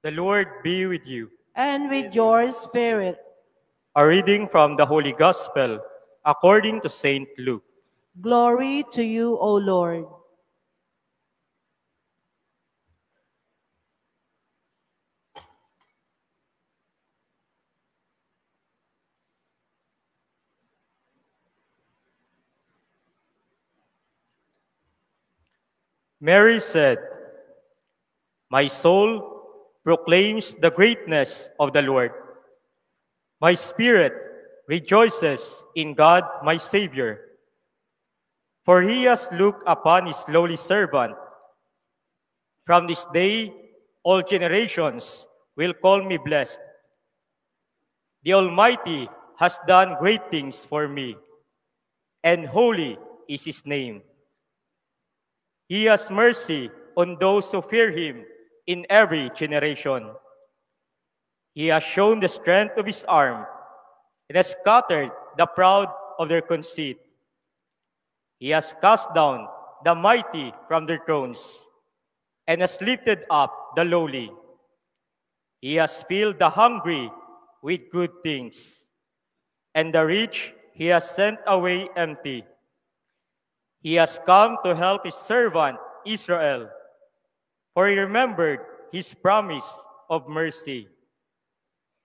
The Lord be with you. And with your spirit. A reading from the Holy Gospel according to Saint Luke. Glory to you, O Lord. Mary said, "My soul proclaims the greatness of the Lord. My spirit rejoices in God my Savior. For he has looked upon his lowly servant. From this day, all generations will call me blessed. The Almighty has done great things for me, and holy is his name. He has mercy on those who fear him in every generation. He has shown the strength of his arm and has scattered the proud of their conceit. He has cast down the mighty from their thrones and has lifted up the lowly. He has filled the hungry with good things, and the rich he has sent away empty. He has come to help his servant Israel, for he remembered his promise of mercy,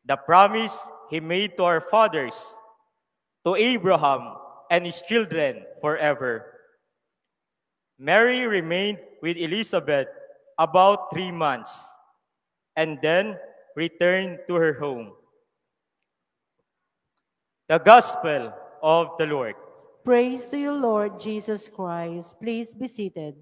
the promise he made to our fathers, to Abraham and his children forever." Mary remained with Elizabeth about 3 months, and then returned to her home. The Gospel of the Lord. Praise to you, Lord Jesus Christ. Please be seated.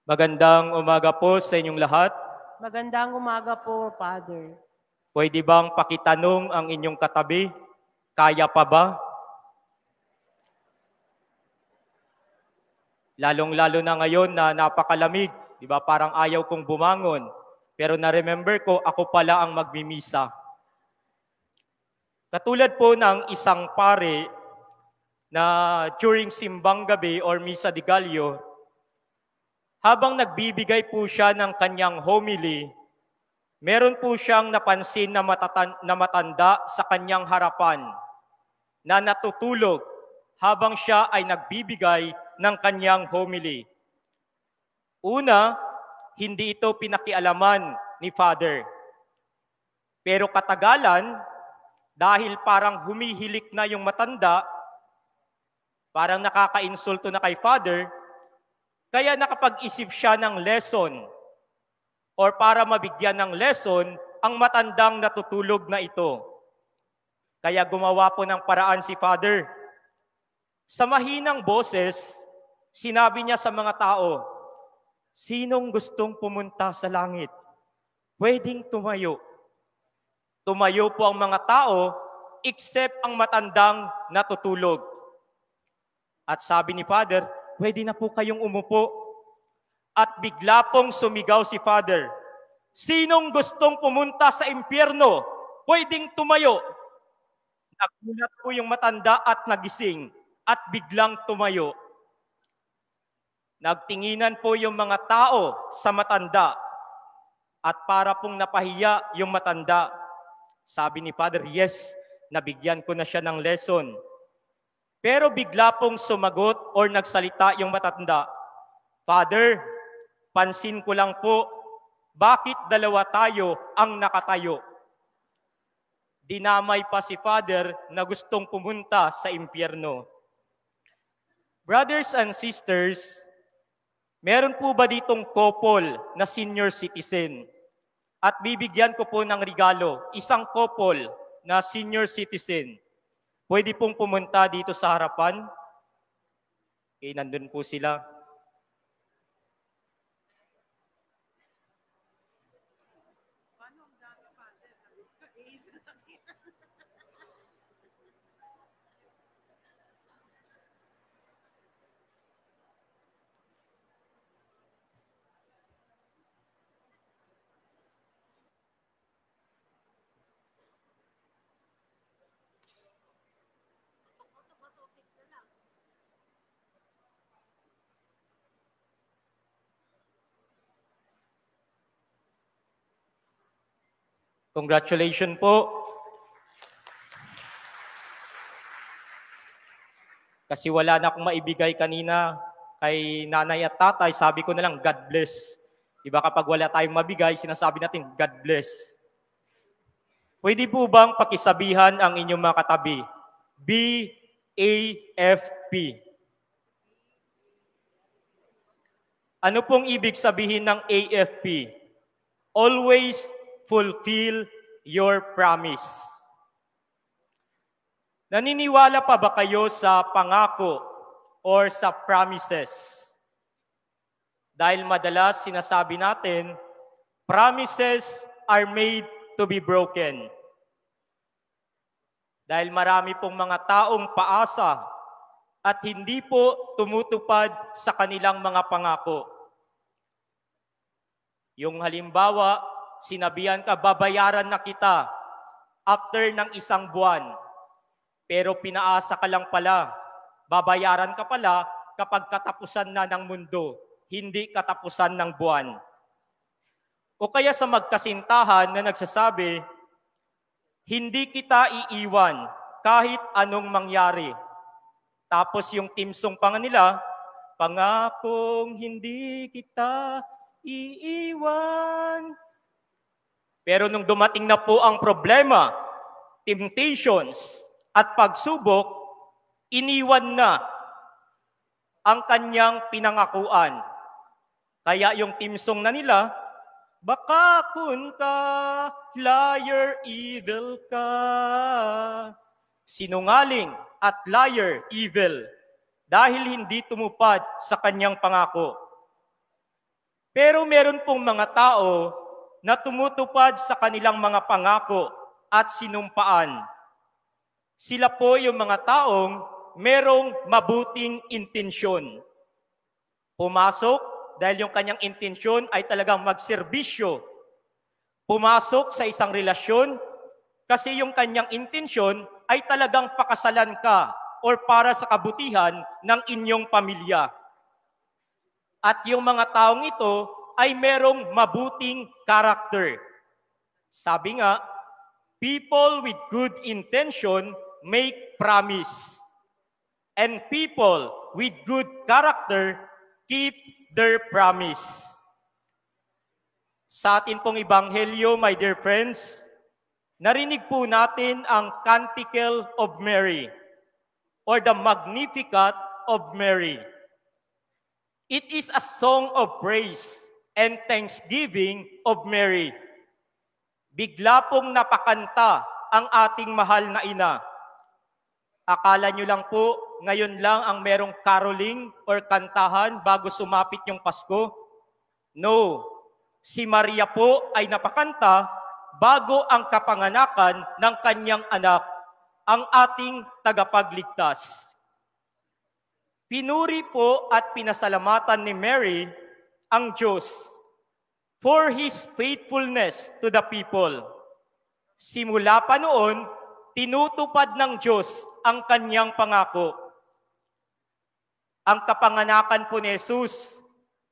Magandang umaga po sa inyong lahat. Magandang umaga po, Father. Pwede bang pakitanong ang inyong katabi? Kaya pa ba? Lalong-lalo na ngayon na napakalamig, di ba? Parang ayaw kong bumangon. Pero na-remember ko, ako pala ang magmimisa. Katulad po ng isang pare na during simbang gabi or misa de Gallo, habang nagbibigay po siya ng kanyang homily, meron po siyang napansin na matanda sa kanyang harapan na natutulog habang siya ay nagbibigay ng kanyang homily. Una, hindi ito pinakialaman ni Father. Pero katagalan, dahil parang humihilik na yung matanda, parang nakaka-insulto na kay Father, kaya nakapag-isip siya ng lesson or para mabigyan ng lesson ang matandang natutulog na ito. Kaya gumawa po ng paraan si Father. Sa mahinang boses, sinabi niya sa mga tao, "Sinong gustong pumunta sa langit? Pwedeng tumayo." Tumayo po ang mga tao, except ang matandang natutulog. At sabi ni Father, "Pwede na po kayong umupo." At bigla pong sumigaw si Father, "Sinong gustong pumunta sa impyerno? Pwedeng tumayo." Nagulat po yung matanda at nagising at biglang tumayo. Nagtinginan po yung mga tao sa matanda at para pong napahiya yung matanda. Sabi ni Father, "Yes, nabigyan ko na siya ng lesson." Pero bigla pong sumagot or nagsalita yung matanda, "Father, pansin ko lang po, bakit dalawa tayo ang nakatayo?" Dinamay pa si Father na gustong pumunta sa impyerno. Brothers and sisters, meron po ba ditong couple na senior citizen? At bibigyan ko po ng regalo, isang couple na senior citizen. Pwede pong pumunta dito sa harapan. Okay, nandun po sila. Congratulations po. Kasi wala na akong maibigay kanina kay nanay at tatay, sabi ko na lang, God bless. Diba kapag wala tayong mabigay, sinasabi natin, God bless. Pwede po bang pakisabihan ang inyong mga katabi? BAFP. Ano pong ibig sabihin ng AFP? Always fulfill your promise. Naniniwala pa ba kayo sa pangako or sa promises? Dahil madalas sinasabi natin, promises are made to be broken. Dahil marami pong mga taong paasa at hindi po tumutupad sa kanilang mga pangako. Yung halimbawa, sinabihan ka, babayaran na kita after ng 1 buwan. Pero pinaasa ka lang pala, babayaran ka pala kapag katapusan na ng mundo, hindi katapusan ng buwan. O kaya sa magkasintahan na nagsasabi, hindi kita iiwan kahit anong mangyari. Tapos yung timsong pa nga nila, pangakong hindi kita iiwan. Pero nung dumating na po ang problema, temptations at pagsubok, iniwan na ang kanyang pinangakuan. Kaya yung timsong na nila, baka kun ka, liar, evil ka. Sinungaling at liar, evil, dahil hindi tumupad sa kanyang pangako. Pero meron pong mga tao na tumutupad sa kanilang mga pangako at sinumpaan. Sila po yung mga taong merong mabuting intensyon. Pumasok dahil yung kanyang intensyon ay talagang magserbisyo. Pumasok sa isang relasyon kasi yung kanyang intensyon ay talagang pakasalan ka or para sa kabutihan ng inyong pamilya. At yung mga taong ito ay merong mabuting character. Sabi nga, people with good intention make promise. And people with good character keep their promise. Sa atin pong ebanghelyo, my dear friends, narinig po natin ang Canticle of Mary or the Magnificat of Mary. It is a song of praise and thanksgiving of Mary. Bigla pong napakanta ang ating mahal na ina. Akala nyo lang po, ngayon lang ang merong caroling or kantahan bago sumapit yung Pasko? No. Si Maria po ay napakanta bago ang kapanganakan ng kanyang anak, ang ating tagapagligtas. Pinuri po at pinasalamatan ni Mary ang Diyos for His faithfulness to the people. Simula pa noon, tinutupad ng Diyos ang kanyang pangako. Ang kapanganakan po ni Jesus,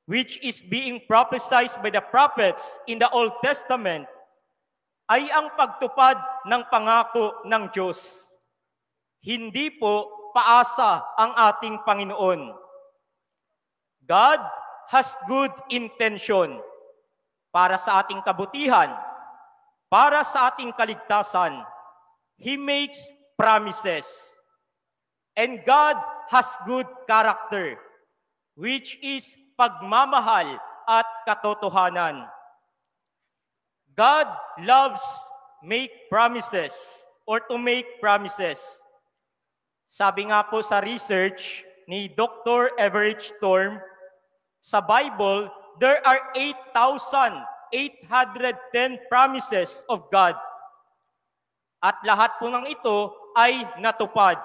which is being prophesied by the prophets in the Old Testament, ay ang pagtupad ng pangako ng Diyos. Hindi po paasa ang ating Panginoon. God has good intention para sa ating kabutihan, para sa ating kaligtasan. He makes promises. And God has good character, which is pagmamahal at katotohanan. God loves make promises or to make promises. Sabi nga po sa research ni Dr. Everett Storm, sa Bible, there are 8,810 promises of God. At lahat po ng ito ay natupad.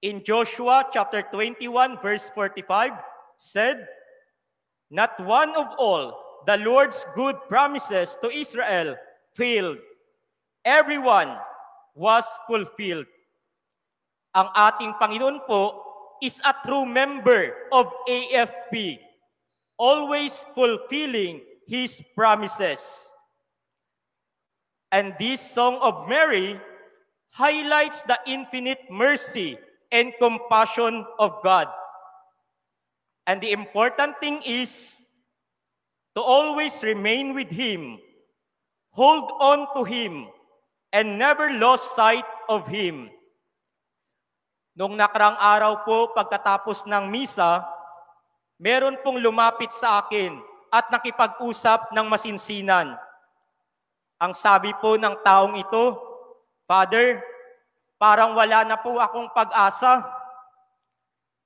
In Joshua chapter 21 verse 45 said, "Not one of all the Lord's good promises to Israel failed. Everyone was fulfilled." Ang ating Panginoon po is a true member of AFP, always fulfilling His promises. And this Song of Mary highlights the infinite mercy and compassion of God. And the important thing is to always remain with Him, hold on to Him, and never lose sight of Him. Noong nakarang araw po, pagkatapos ng misa, meron pong lumapit sa akin at nakipag-usap ng masinsinan. Ang sabi po ng taong ito, Father, parang wala na po akong pag-asa.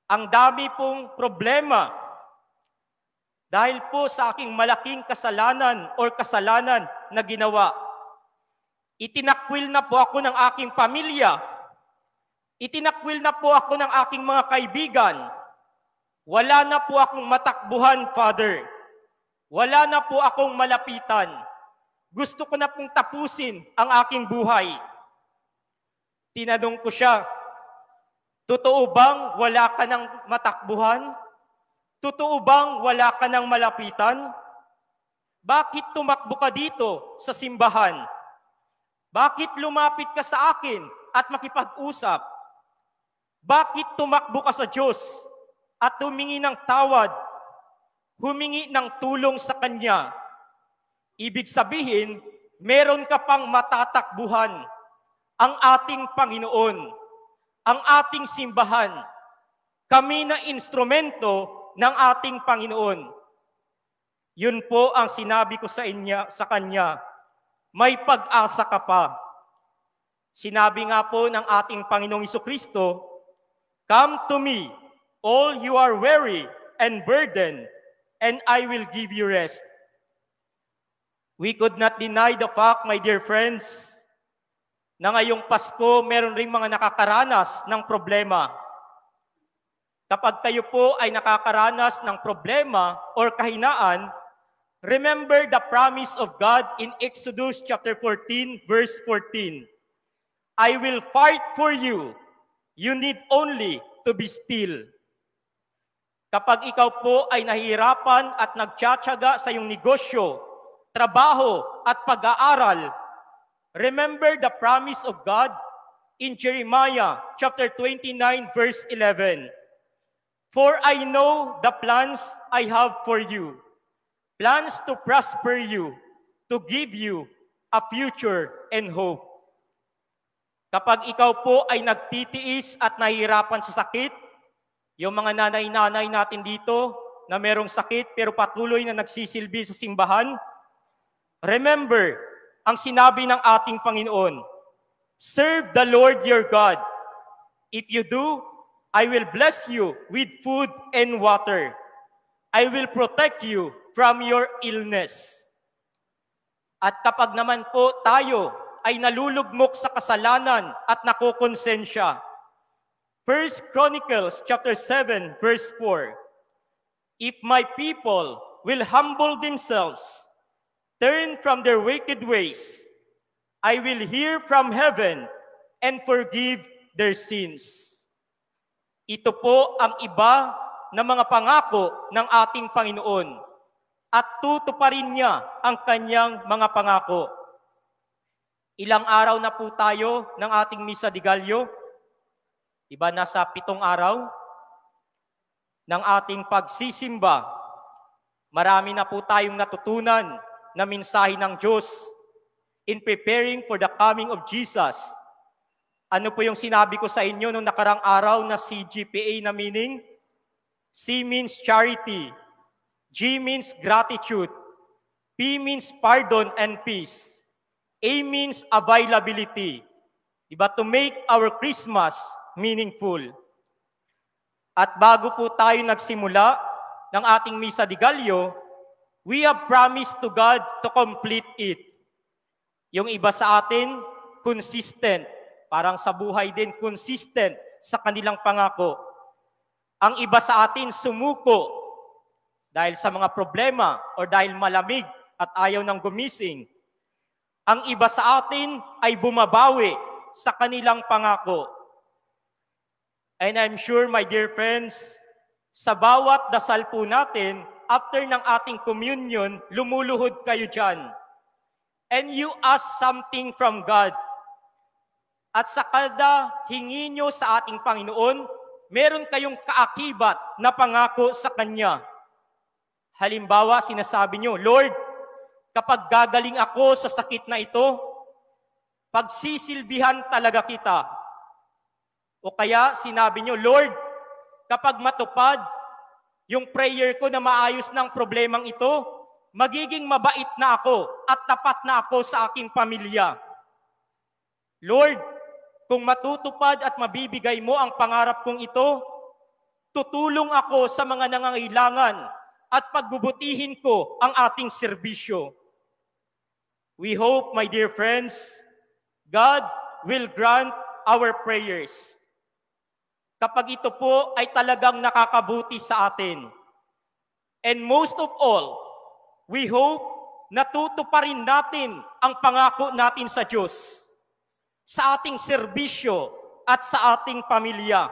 Ang dami pong problema dahil po sa aking malaking kasalanan o kasalanan na ginawa. Itinakwil na po ako ng aking pamilya. Itinakwil na po ako ng aking mga kaibigan. Wala na po akong matakbuhan, Father. Wala na po akong malapitan. Gusto ko na pong tapusin ang aking buhay. Tinanong ko siya, totoo bang wala ka ng matakbuhan? Totoo bang wala ka ng malapitan? Bakit tumakbo ka dito sa simbahan? Bakit lumapit ka sa akin at makipag-usap? Bakit tumakbo ka sa Diyos at humingi ng tawad, humingi ng tulong sa Kanya? Ibig sabihin, meron ka pang matatakbuhan. Ang ating Panginoon, ang ating simbahan, kami na instrumento ng ating Panginoon. Yun po ang sinabi ko sa Kanya, may pag-asa ka pa. Sinabi nga po ng ating Panginoong Jesucristo, come to me, all you are weary and burdened, and I will give you rest. We could not deny the fact, my dear friends, na ngayong Pasko, meron ring mga nakakaranas ng problema. Kapag kayo po ay nakakaranas ng problema or kahinaan, remember the promise of God in Exodus chapter 14, verse 14. I will fight for you. You need only to be still. Kapag ikaw po ay nahihirapan at nagtsatsaga sa iyong negosyo, trabaho at pag-aaral, remember the promise of God in Jeremiah chapter 29 verse 11. For I know the plans I have for you, plans to prosper you, to give you a future and hope. Kapag ikaw po ay nagtitiis at nahihirapan sa sakit, yung mga nanay-nanay natin dito na merong sakit pero patuloy na nagsisilbi sa simbahan, remember ang sinabi ng ating Panginoon, serve the Lord your God. If you do, I will bless you with food and water. I will protect you from your illness. At kapag naman po tayo ay nalulugmok sa kasalanan at nakokonsensya, 1 Chronicles chapter 7 verse 4, if my people will humble themselves, turn from their wicked ways, I will hear from heaven and forgive their sins. Ito po ang iba na mga pangako ng ating Panginoon at tutuparin niya ang kanyang mga pangako. Ilang araw na po tayo ng ating Misa de Gallo? Diba nasa 7 araw ng ating pagsisimba. Marami na po tayong natutunan na mensahe ng Diyos in preparing for the coming of Jesus. Ano po yung sinabi ko sa inyo nung nakarang araw na CGPA na meaning? C means charity, G means gratitude, P means pardon and peace, A means availability. Diba? To make our Christmas meaningful. At bago po tayo nagsimula ng ating Misa de Gallo, we have promised to God to complete it. Yung iba sa atin, consistent. Parang sa buhay din, consistent sa kanilang pangako. Ang iba sa atin, sumuko dahil sa mga problema o dahil malamig at ayaw ng gumising. Ang iba sa atin ay bumabawi sa kanilang pangako. And I'm sure, my dear friends, sa bawat dasal po natin, after ng ating communion, lumuluhod kayo dyan. and you ask something from God. At sa kada hingi nyo sa ating Panginoon, meron kayong kaakibat na pangako sa Kanya. Halimbawa, sinasabi nyo, Lord, kapag gagaling ako sa sakit na ito, pagsisilbihan talaga kita. O kaya sinabi nyo, Lord, kapag matupad yung prayer ko na maayos ng problemang ito, magiging mabait na ako at tapat na ako sa aking pamilya. Lord, kung matutupad at mabibigay mo ang pangarap kong ito, tutulong ako sa mga nangangailangan at pagbubutihin ko ang ating serbisyo. We hope, my dear friends, God will grant our prayers. Kapag ito po ay talagang nakakabuti sa atin. And most of all, we hope na tutuparin natin ang pangako natin sa Diyos, sa ating serbisyo at sa ating pamilya.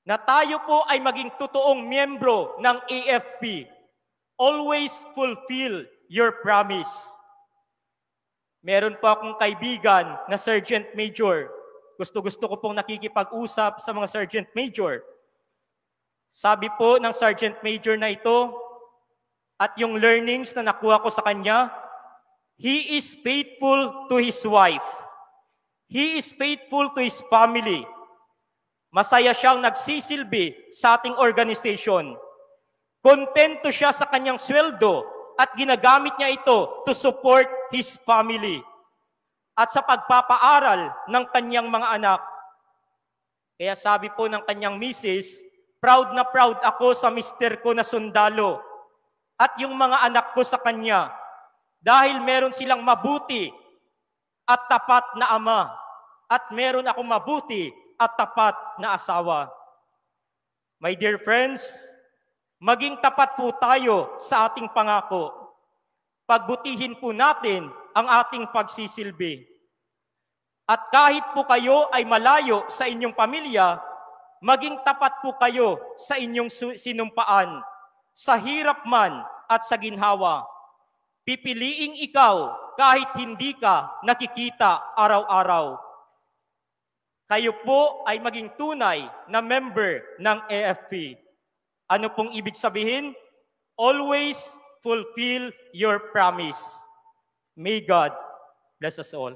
Na tayo po ay maging totoong miyembro ng AFP. Always fulfill your promise. Meron po akong kaibigan na Sergeant Major. Gusto ko pong nakikipag-usap sa mga Sergeant Major. Sabi po ng Sergeant Major na ito, at yung learnings na nakuha ko sa kanya, he is faithful to his wife. He is faithful to his family. Masaya siyang nagsisilbi sa ating organization. Kontento siya sa kanyang sweldo at ginagamit niya ito to support his family at sa pagpapaaral ng kanyang mga anak. Kaya sabi po ng kanyang misis, proud na proud ako sa mister ko na sundalo at yung mga anak ko sa kanya dahil meron silang mabuti at tapat na ama at meron akong mabuti at tapat na asawa. My dear friends, maging tapat po tayo sa ating pangako. Pagbutihin po natin ang ating pagsisilbi. At kahit po kayo ay malayo sa inyong pamilya, maging tapat po kayo sa inyong sinumpaan, sa hirap man at sa ginhawa. Pipiliing ikaw kahit hindi ka nakikita araw-araw. Kayo po ay maging tunay na member ng AFP. Ano pong ibig sabihin? Always fulfill your promise. May God bless us all.